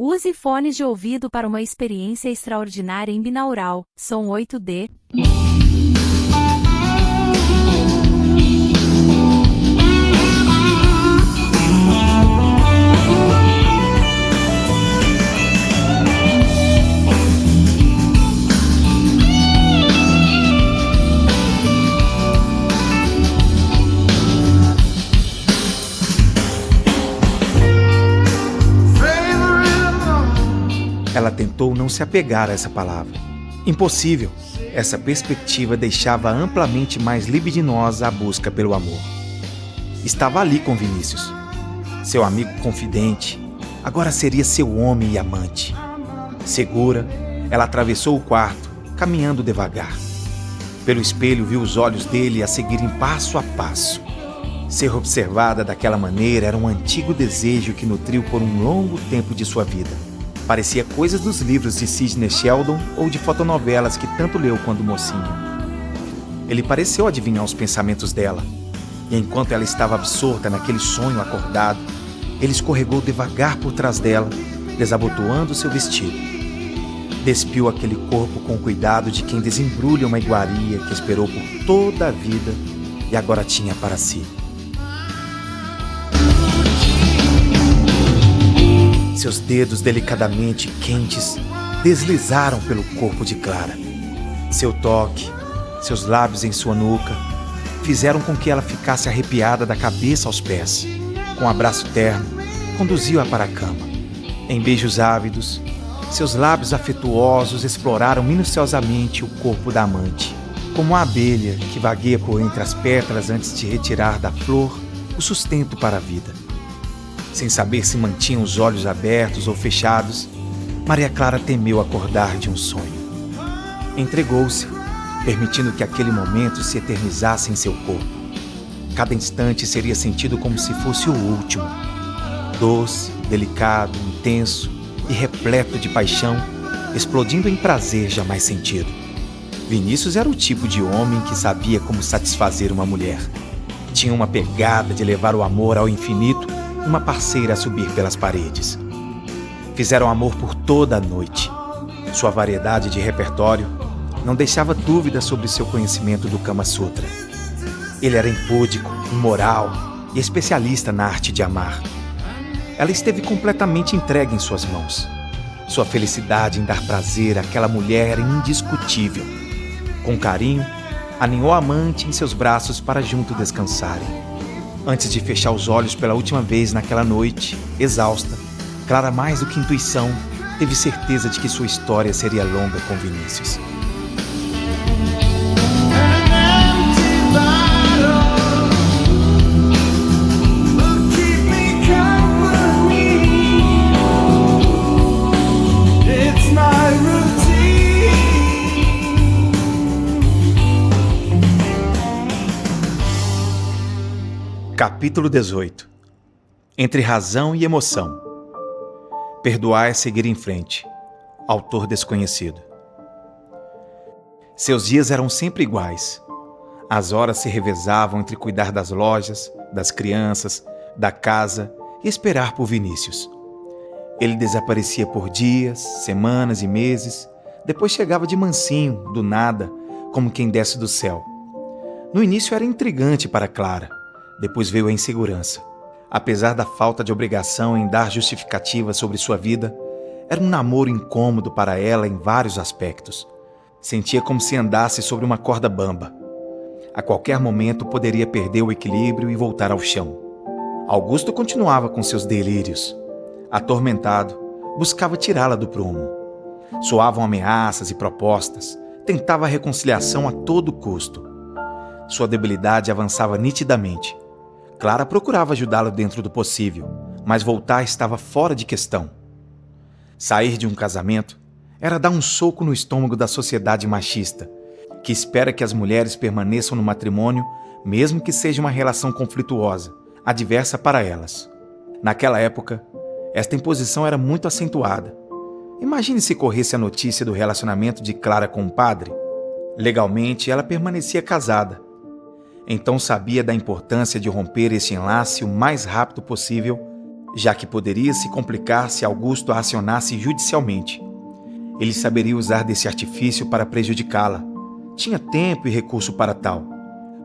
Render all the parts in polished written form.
Use fones de ouvido para uma experiência extraordinária em binaural, som 8D. Ela tentou não se apegar a essa palavra. Impossível! Essa perspectiva deixava amplamente mais libidinosa a busca pelo amor. Estava ali com Vinícius. Seu amigo confidente, agora seria seu homem e amante. Segura, ela atravessou o quarto, caminhando devagar. Pelo espelho viu os olhos dele a seguirem passo a passo. Ser observada daquela maneira era um antigo desejo que nutriu por um longo tempo de sua vida. Parecia coisas dos livros de Sidney Sheldon ou de fotonovelas que tanto leu quando mocinho. Ele pareceu adivinhar os pensamentos dela, e enquanto ela estava absorta naquele sonho acordado, ele escorregou devagar por trás dela, desabotoando seu vestido. Despiu aquele corpo com o cuidado de quem desembrulha uma iguaria que esperou por toda a vida e agora tinha para si. Seus dedos delicadamente quentes deslizaram pelo corpo de Clara. Seu toque, seus lábios em sua nuca, fizeram com que ela ficasse arrepiada da cabeça aos pés. Com um abraço terno, conduziu-a para a cama. Em beijos ávidos, seus lábios afetuosos exploraram minuciosamente o corpo da amante, como uma abelha que vagueia por entre as pétalas antes de retirar da flor o sustento para a vida. Sem saber se mantinham os olhos abertos ou fechados, Maria Clara temeu acordar de um sonho. Entregou-se, permitindo que aquele momento se eternizasse em seu corpo. Cada instante seria sentido como se fosse o último. Doce, delicado, intenso e repleto de paixão, explodindo em prazer jamais sentido. Vinícius era o tipo de homem que sabia como satisfazer uma mulher. Tinha uma pegada de levar o amor ao infinito, uma parceira a subir pelas paredes. Fizeram amor por toda a noite. Sua variedade de repertório não deixava dúvida sobre seu conhecimento do Kama Sutra. Ele era impúdico, imoral e especialista na arte de amar. Ela esteve completamente entregue em suas mãos. Sua felicidade em dar prazer àquela mulher era indiscutível. Com carinho, aninhou a amante em seus braços para junto descansarem. Antes de fechar os olhos pela última vez naquela noite, exausta, Clara, mais do que intuição, teve certeza de que sua história seria longa com Vinícius. Capítulo 18. Entre razão e emoção. Perdoar é seguir em frente. Autor desconhecido. Seus dias eram sempre iguais. As horas se revezavam entre cuidar das lojas, das crianças, da casa e esperar por Vinícius. Ele desaparecia por dias, semanas e meses, depois chegava de mansinho, do nada, como quem desce do céu. No início era intrigante para Clara. Depois veio a insegurança. Apesar da falta de obrigação em dar justificativa sobre sua vida, era um namoro incômodo para ela em vários aspectos. Sentia como se andasse sobre uma corda bamba. A qualquer momento poderia perder o equilíbrio e voltar ao chão. Augusto continuava com seus delírios. Atormentado, buscava tirá-la do prumo. Soavam ameaças e propostas, tentava a reconciliação a todo custo. Sua debilidade avançava nitidamente. Clara procurava ajudá-lo dentro do possível, mas voltar estava fora de questão. Sair de um casamento era dar um soco no estômago da sociedade machista, que espera que as mulheres permaneçam no matrimônio, mesmo que seja uma relação conflituosa, adversa para elas. Naquela época, esta imposição era muito acentuada. Imagine se corresse a notícia do relacionamento de Clara com o padre. Legalmente, ela permanecia casada. Então sabia da importância de romper esse enlace o mais rápido possível já que poderia se complicar se Augusto a acionasse judicialmente. Ele saberia usar desse artifício para prejudicá-la. Tinha tempo e recurso para tal.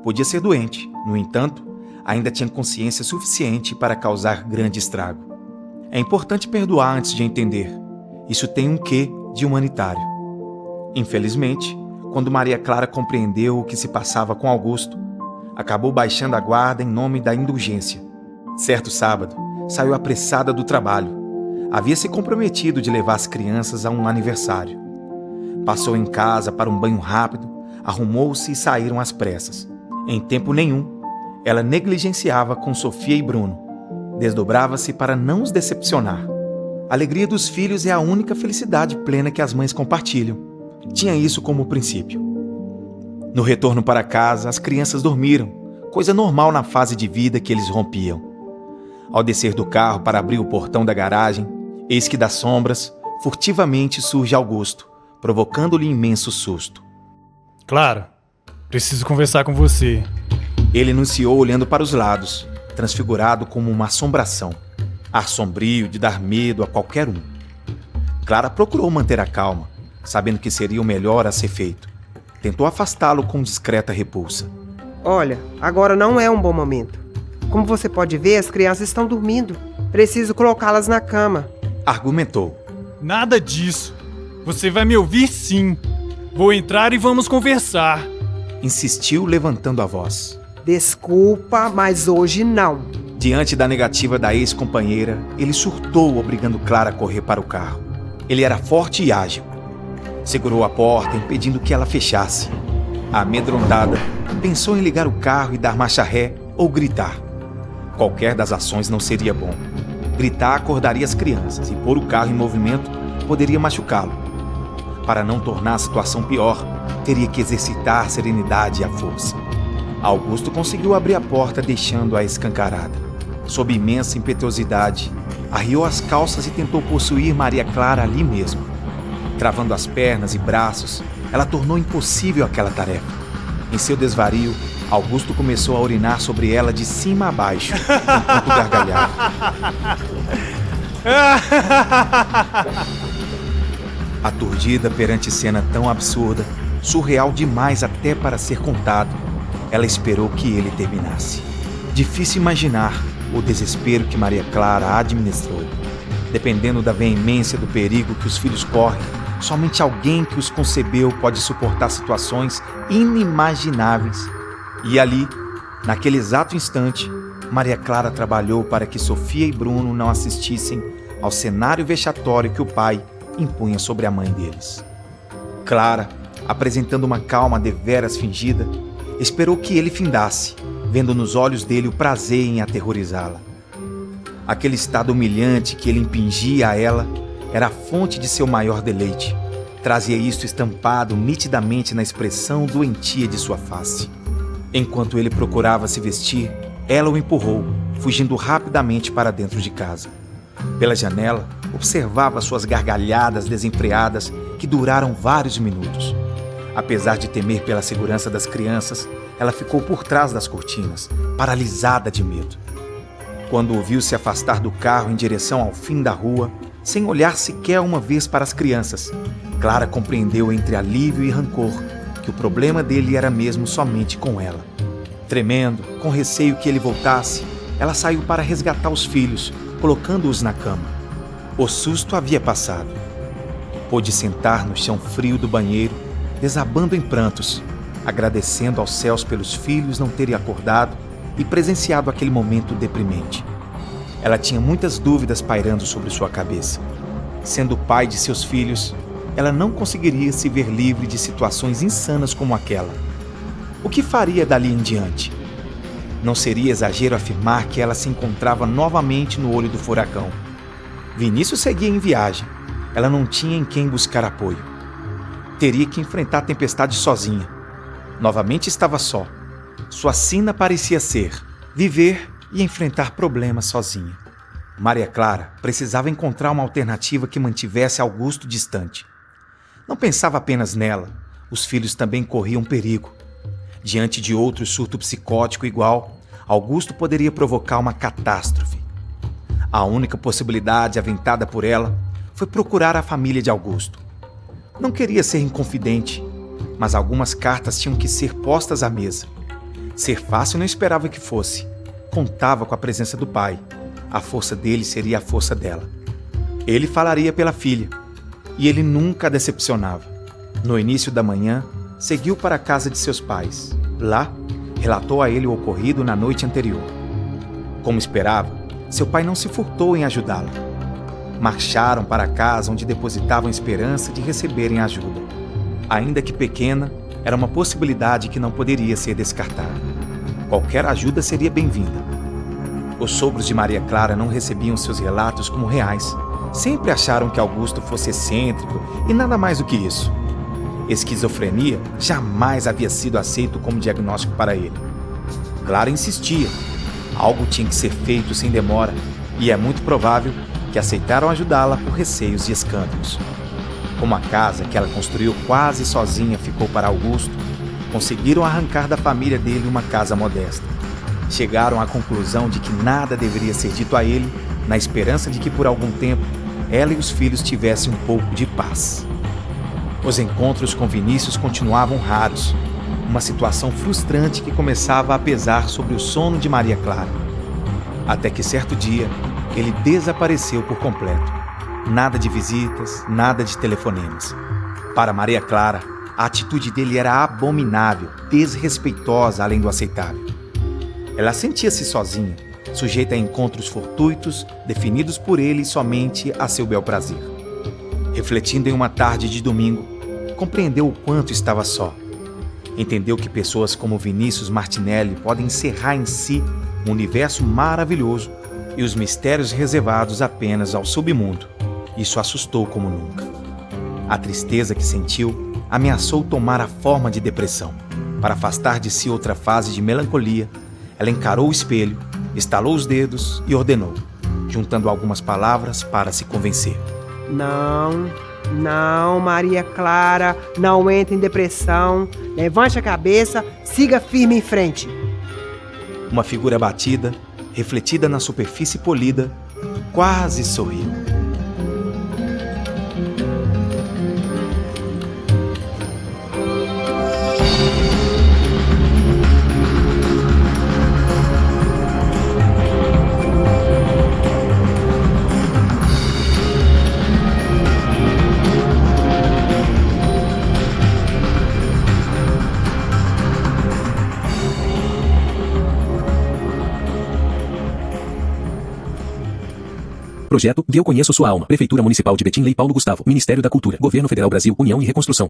Podia ser doente, no entanto, ainda tinha consciência suficiente para causar grande estrago. É importante perdoar antes de entender. Isso tem um quê de humanitário. Infelizmente, quando Maria Clara compreendeu o que se passava com Augusto, acabou baixando a guarda em nome da indulgência. Certo sábado, saiu apressada do trabalho. Havia se comprometido de levar as crianças a um aniversário. Passou em casa para um banho rápido, arrumou-se e saíram às pressas. Em tempo nenhum, ela negligenciava com Sofia e Bruno. Desdobrava-se para não os decepcionar. A alegria dos filhos é a única felicidade plena que as mães compartilham. Tinha isso como princípio. No retorno para casa, as crianças dormiram, coisa normal na fase de vida que eles rompiam. Ao descer do carro para abrir o portão da garagem, eis que das sombras, furtivamente surge Augusto, provocando-lhe imenso susto. Clara, preciso conversar com você. Ele anunciou olhando para os lados, transfigurado como uma assombração. Ar sombrio de dar medo a qualquer um. Clara procurou manter a calma, sabendo que seria o melhor a ser feito. Tentou afastá-lo com discreta repulsa. Olha, agora não é um bom momento. Como você pode ver, as crianças estão dormindo. Preciso colocá-las na cama. Argumentou. Nada disso. Você vai me ouvir sim. Vou entrar e vamos conversar. Insistiu, levantando a voz. Desculpa, mas hoje não. Diante da negativa da ex-companheira, ele surtou, obrigando Clara a correr para o carro. Ele era forte e ágil. Segurou a porta, impedindo que ela fechasse. Amedrontada, pensou em ligar o carro e dar marcha ré ou gritar. Qualquer das ações não seria bom. Gritar acordaria as crianças e pôr o carro em movimento poderia machucá-lo. Para não tornar a situação pior, teria que exercitar a serenidade e a força. Augusto conseguiu abrir a porta, deixando-a escancarada. Sob imensa impetuosidade, arriou as calças e tentou possuir Maria Clara ali mesmo. Travando as pernas e braços, ela tornou impossível aquela tarefa. Em seu desvario, Augusto começou a urinar sobre ela de cima a baixo, enquanto gargalhava. Aturdida perante cena tão absurda, surreal demais até para ser contado, ela esperou que ele terminasse. Difícil imaginar o desespero que Maria Clara administrou. Dependendo da veemência do perigo que os filhos correm, somente alguém que os concebeu pode suportar situações inimagináveis. E ali, naquele exato instante, Maria Clara trabalhou para que Sofia e Bruno não assistissem ao cenário vexatório que o pai impunha sobre a mãe deles. Clara, apresentando uma calma deveras fingida, esperou que ele findasse, vendo nos olhos dele o prazer em aterrorizá-la. Aquele estado humilhante que ele impingia a ela era a fonte de seu maior deleite. Trazia isto estampado nitidamente na expressão doentia de sua face. Enquanto ele procurava se vestir, ela o empurrou, fugindo rapidamente para dentro de casa. Pela janela, observava suas gargalhadas desenfreadas que duraram vários minutos. Apesar de temer pela segurança das crianças, ela ficou por trás das cortinas, paralisada de medo. Quando o viu se afastar do carro em direção ao fim da rua, sem olhar sequer uma vez para as crianças, Clara compreendeu entre alívio e rancor que o problema dele era mesmo somente com ela. Tremendo, com receio que ele voltasse, ela saiu para resgatar os filhos, colocando-os na cama. O susto havia passado. Pôde sentar no chão frio do banheiro, desabando em prantos, agradecendo aos céus pelos filhos não terem acordado e presenciado aquele momento deprimente. Ela tinha muitas dúvidas pairando sobre sua cabeça. Sendo pai de seus filhos, ela não conseguiria se ver livre de situações insanas como aquela. O que faria dali em diante? Não seria exagero afirmar que ela se encontrava novamente no olho do furacão. Vinícius seguia em viagem. Ela não tinha em quem buscar apoio. Teria que enfrentar a tempestade sozinha. Novamente estava só. Sua sina parecia ser viver e enfrentar problemas sozinha. Maria Clara precisava encontrar uma alternativa que mantivesse Augusto distante. Não pensava apenas nela, os filhos também corriam perigo. Diante de outro surto psicótico igual, Augusto poderia provocar uma catástrofe. A única possibilidade aventada por ela foi procurar a família de Augusto. Não queria ser inconfidente, mas algumas cartas tinham que ser postas à mesa. Ser fácil não esperava que fosse. Contava com a presença do pai. A força dele seria a força dela. Ele falaria pela filha, e ele nunca a decepcionava. No início da manhã, seguiu para a casa de seus pais. Lá, relatou a ele o ocorrido na noite anterior. Como esperava, seu pai não se furtou em ajudá-la. Marcharam para a casa onde depositavam esperança de receberem ajuda. Ainda que pequena, era uma possibilidade que não poderia ser descartada. Qualquer ajuda seria bem-vinda. Os sogros de Maria Clara não recebiam seus relatos como reais. Sempre acharam que Augusto fosse excêntrico e nada mais do que isso. Esquizofrenia jamais havia sido aceito como diagnóstico para ele. Clara insistia. Algo tinha que ser feito sem demora, e é muito provável que aceitaram ajudá-la por receios de escândalos. Como a casa que ela construiu quase sozinha ficou para Augusto, conseguiram arrancar da família dele uma casa modesta. Chegaram à conclusão de que nada deveria ser dito a ele, na esperança de que por algum tempo ela e os filhos tivessem um pouco de paz. Os encontros com Vinícius continuavam raros, uma situação frustrante que começava a pesar sobre o sono de Maria Clara. Até que certo dia, ele desapareceu por completo. Nada de visitas, nada de telefonemas. Para Maria Clara, a atitude dele era abominável, desrespeitosa além do aceitável. Ela sentia-se sozinha, sujeita a encontros fortuitos, definidos por ele somente a seu bel prazer. Refletindo em uma tarde de domingo, compreendeu o quanto estava só. Entendeu que pessoas como Vinícius Martinelli podem encerrar em si um universo maravilhoso e os mistérios reservados apenas ao submundo. Isso assustou como nunca. A tristeza que sentiu ameaçou tomar a forma de depressão. Para afastar de si outra fase de melancolia, ela encarou o espelho, estalou os dedos e ordenou, juntando algumas palavras para se convencer. Não, Maria Clara, não entre em depressão. Levante a cabeça, siga firme em frente. Uma figura batida, refletida na superfície polida, quase sorriu. Projeto: Eu Conheço Sua Alma. Prefeitura Municipal de Betim. Lei Paulo Gustavo. Ministério da Cultura. Governo Federal Brasil. União e Reconstrução.